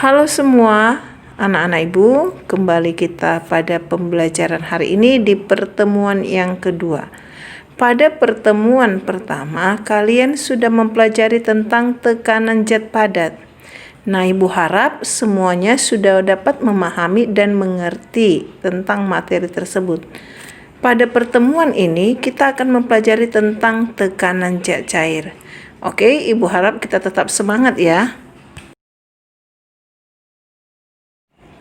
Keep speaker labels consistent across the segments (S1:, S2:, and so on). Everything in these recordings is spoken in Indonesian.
S1: Halo semua, anak-anak ibu, kembali kita pada pembelajaran hari ini di pertemuan yang kedua. Pada pertemuan pertama, kalian sudah mempelajari tentang tekanan zat padat. Nah, ibu harap semuanya sudah dapat memahami dan mengerti tentang materi tersebut. Pada pertemuan ini, kita akan mempelajari tentang tekanan zat cair. Oke, ibu harap kita tetap semangat ya.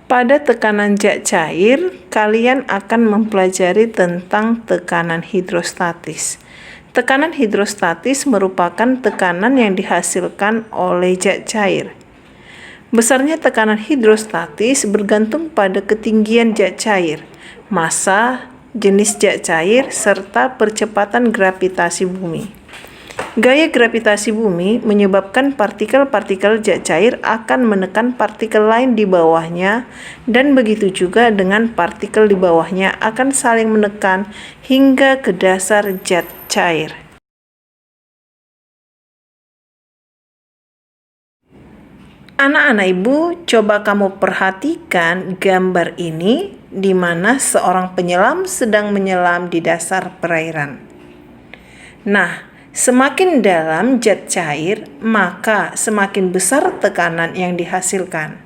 S1: Pada tekanan zat cair, kalian akan mempelajari tentang tekanan hidrostatis. Tekanan hidrostatis merupakan tekanan yang dihasilkan oleh zat cair. Besarnya tekanan hidrostatis bergantung pada ketinggian zat cair, massa, jenis zat cair, serta percepatan gravitasi bumi. Gaya gravitasi bumi menyebabkan partikel-partikel zat cair akan menekan partikel lain di bawahnya, dan begitu juga dengan partikel di bawahnya akan saling menekan hingga ke dasar zat cair. Anak-anak ibu, coba kamu perhatikan gambar ini di mana seorang penyelam sedang menyelam di dasar perairan. Nah, semakin dalam zat cair, maka semakin besar tekanan yang dihasilkan.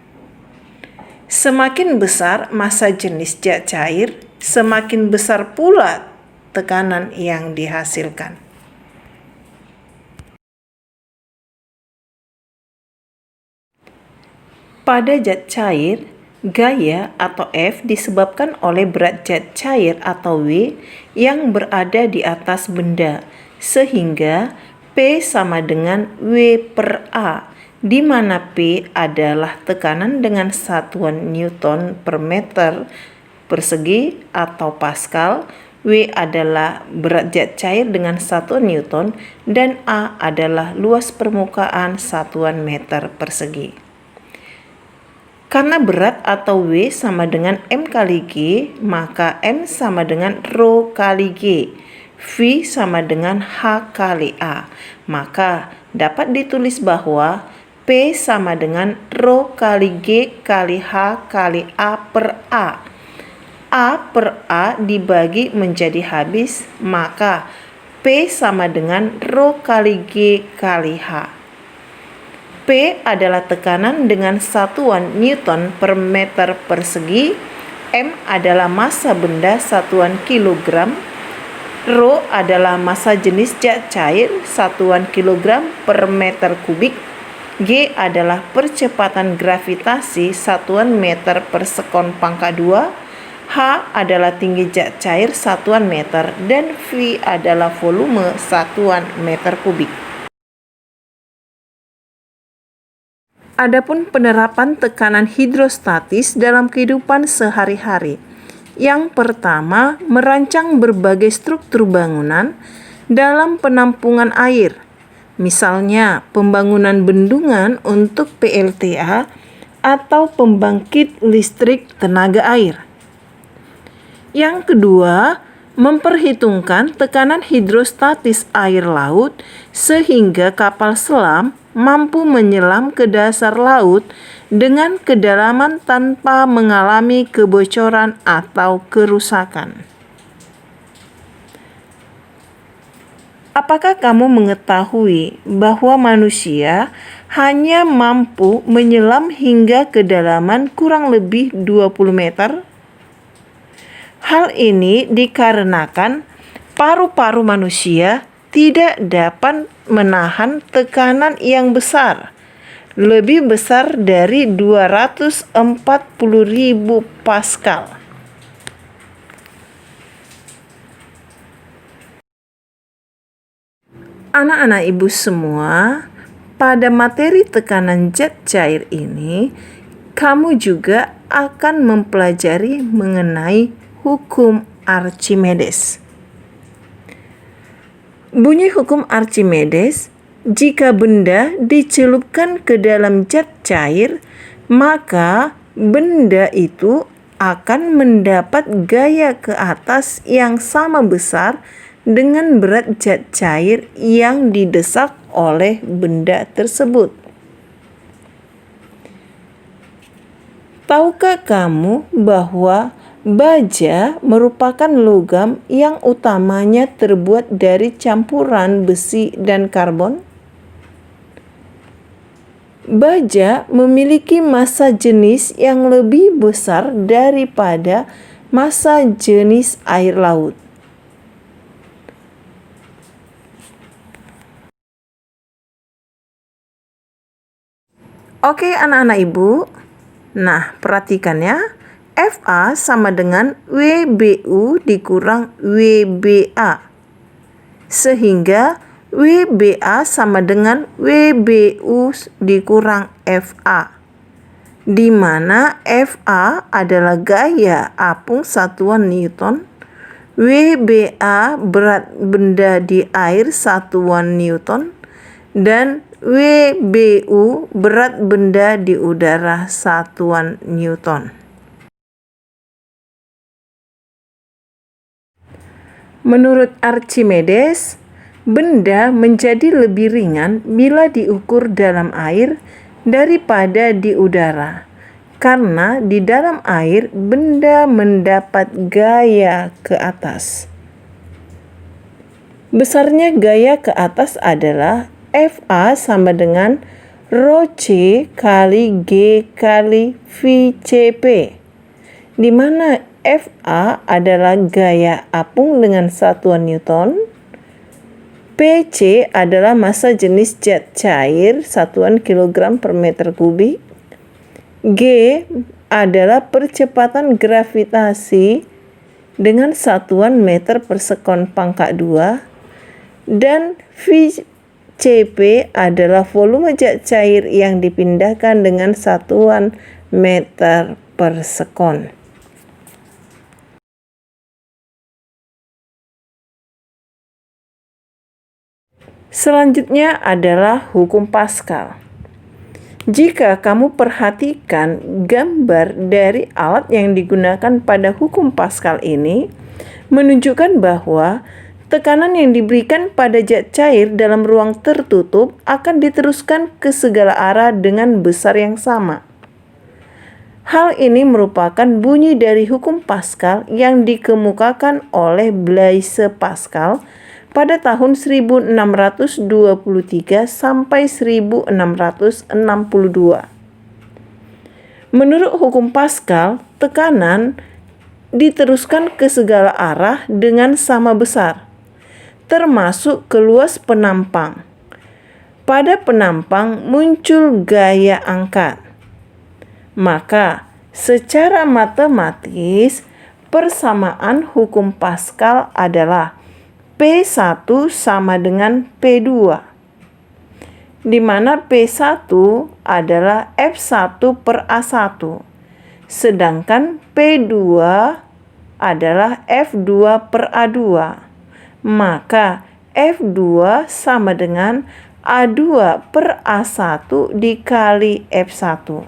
S1: Semakin besar massa jenis zat cair, semakin besar pula tekanan yang dihasilkan. Pada zat cair, gaya atau F disebabkan oleh berat zat cair atau W yang berada di atas benda, sehingga P sama dengan W per A, di mana P adalah tekanan dengan satuan Newton per meter persegi atau Pascal, W adalah berat zat cair dengan satuan Newton, dan A adalah luas permukaan satuan meter persegi. Karena berat atau W sama dengan M kali G, maka M sama dengan Rho kali G. V sama dengan H kali A, maka dapat ditulis bahwa P sama dengan Rho kali G kali H kali A per A. A per A dibagi menjadi habis, maka P sama dengan Rho kali G kali H. P adalah tekanan dengan satuan Newton per meter persegi, M adalah massa benda satuan kilogram, Rho adalah massa jenis zat cair satuan kilogram per meter kubik, G adalah percepatan gravitasi satuan meter per sekon pangkat 2, H adalah tinggi zat cair satuan meter, dan V adalah volume satuan meter kubik. Adapun penerapan tekanan hidrostatis dalam kehidupan sehari-hari. Yang pertama, merancang berbagai struktur bangunan dalam penampungan air. Misalnya, pembangunan bendungan untuk PLTA atau pembangkit listrik tenaga air. Yang kedua, memperhitungkan tekanan hidrostatis air laut sehingga kapal selam mampu menyelam ke dasar laut dengan kedalaman tanpa mengalami kebocoran atau kerusakan. Apakah kamu mengetahui bahwa manusia hanya mampu menyelam hingga kedalaman kurang lebih 20 meter? Hal ini dikarenakan paru-paru manusia tidak dapat menahan tekanan yang besar, lebih besar dari 240.000 Pascal. Anak-anak ibu semua, pada materi tekanan zat cair ini, kamu juga akan mempelajari mengenai hukum Archimedes. Bunyi hukum Archimedes, jika benda dicelupkan ke dalam zat cair, maka benda itu akan mendapat gaya ke atas yang sama besar dengan berat zat cair yang didesak oleh benda tersebut. Tahukah kamu bahwa baja merupakan logam yang utamanya terbuat dari campuran besi dan karbon? Baja memiliki massa jenis yang lebih besar daripada massa jenis air laut. Oke, anak-anak ibu. Nah, perhatikan ya. FA sama dengan WBU dikurang WBA. Sehingga WBA sama dengan WBU dikurang FA. Di mana FA adalah gaya apung satuan Newton, WBA berat benda di air satuan Newton, dan WBU berat benda di udara satuan Newton. Menurut Archimedes, benda menjadi lebih ringan bila diukur dalam air daripada di udara, karena di dalam air benda mendapat gaya ke atas. Besarnya gaya ke atas adalah FA sama dengan Rho C kali G kali VCP, di mana FA adalah gaya apung dengan satuan Newton, PC adalah massa jenis zat cair satuan kilogram per meter kubik, G adalah percepatan gravitasi dengan satuan meter per sekon pangkat 2, dan VCP adalah volume zat cair yang dipindahkan dengan satuan meter per sekon. Selanjutnya adalah hukum Pascal. Jika kamu perhatikan gambar dari alat yang digunakan pada hukum Pascal ini, menunjukkan bahwa tekanan yang diberikan pada zat cair dalam ruang tertutup akan diteruskan ke segala arah dengan besar yang sama. Hal ini merupakan bunyi dari hukum Pascal yang dikemukakan oleh Blaise Pascal pada tahun 1623 sampai 1662. Menurut hukum Pascal, tekanan diteruskan ke segala arah dengan sama besar, termasuk ke luas penampang. Pada penampang muncul gaya angkat. Maka, secara matematis, persamaan hukum Pascal adalah P1 sama dengan P2, di mana P1 adalah F1 per A1, sedangkan P2 adalah F2 per A2. Maka F2 sama dengan A2 per A1 dikali F1,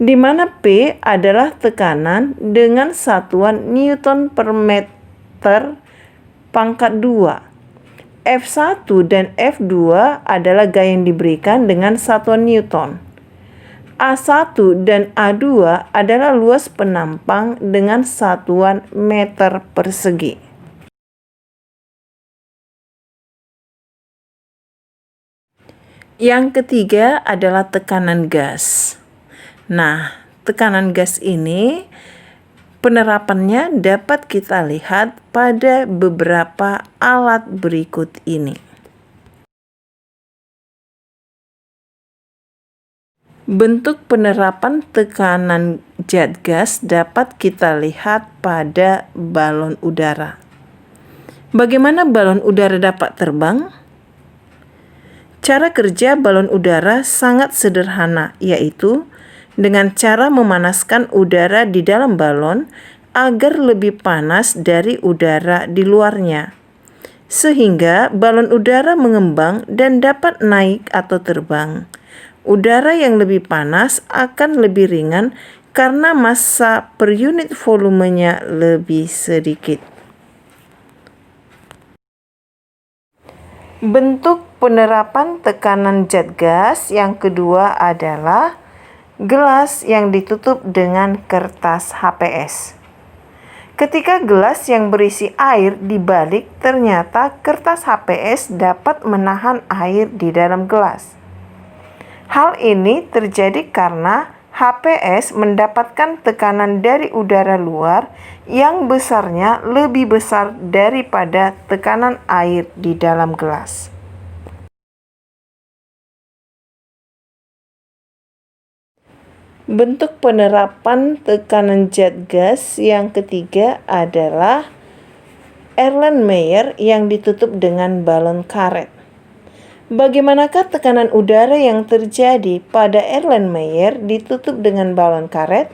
S1: di mana P adalah tekanan dengan satuan Newton per meter pangkat 2. F1 dan F2 adalah gaya yang diberikan dengan satuan Newton. A1 dan A2 adalah luas penampang dengan satuan meter persegi. Yang ketiga adalah tekanan gas. Nah, tekanan gas ini penerapannya dapat kita lihat pada beberapa alat berikut ini. Bentuk penerapan tekanan zat gas dapat kita lihat pada balon udara. Bagaimana balon udara dapat terbang? Cara kerja balon udara sangat sederhana, yaitu dengan cara memanaskan udara di dalam balon agar lebih panas dari udara di luarnya, sehingga balon udara mengembang dan dapat naik atau terbang. Udara yang lebih panas akan lebih ringan karena massa per unit volumenya lebih sedikit. Bentuk penerapan tekanan zat gas yang kedua adalah Gelas yang ditutup dengan kertas HPS. Ketika gelas yang berisi air dibalik, ternyata kertas HPS dapat menahan air di dalam gelas. Hal ini terjadi karena HPS mendapatkan tekanan dari udara luar yang besarnya lebih besar daripada tekanan air di dalam gelas. Bentuk penerapan tekanan zat gas yang ketiga adalah Erlenmeyer yang ditutup dengan balon karet. Bagaimanakah tekanan udara yang terjadi pada Erlenmeyer ditutup dengan balon karet?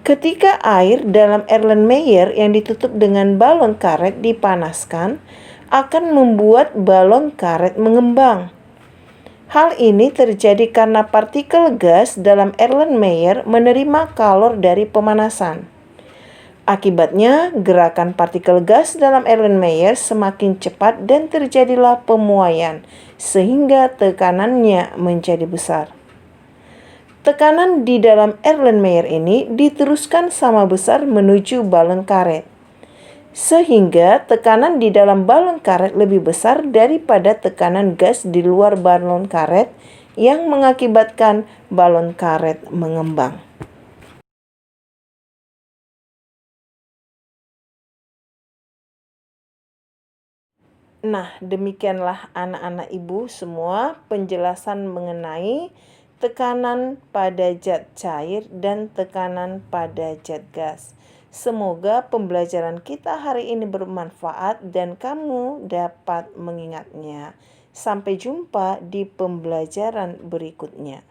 S1: Ketika air dalam Erlenmeyer yang ditutup dengan balon karet dipanaskan, akan membuat balon karet mengembang. Hal ini terjadi karena partikel gas dalam Erlenmeyer menerima kalor dari pemanasan. Akibatnya, gerakan partikel gas dalam Erlenmeyer semakin cepat dan terjadilah pemuaian, sehingga tekanannya menjadi besar. Tekanan di dalam Erlenmeyer ini diteruskan sama besar menuju balon karet, sehingga tekanan di dalam balon karet lebih besar daripada tekanan gas di luar balon karet yang mengakibatkan balon karet mengembang. Nah, demikianlah anak-anak ibu semua penjelasan mengenai tekanan pada zat cair dan tekanan pada zat gas. Semoga pembelajaran kita hari ini bermanfaat dan kamu dapat mengingatnya. Sampai jumpa di pembelajaran berikutnya.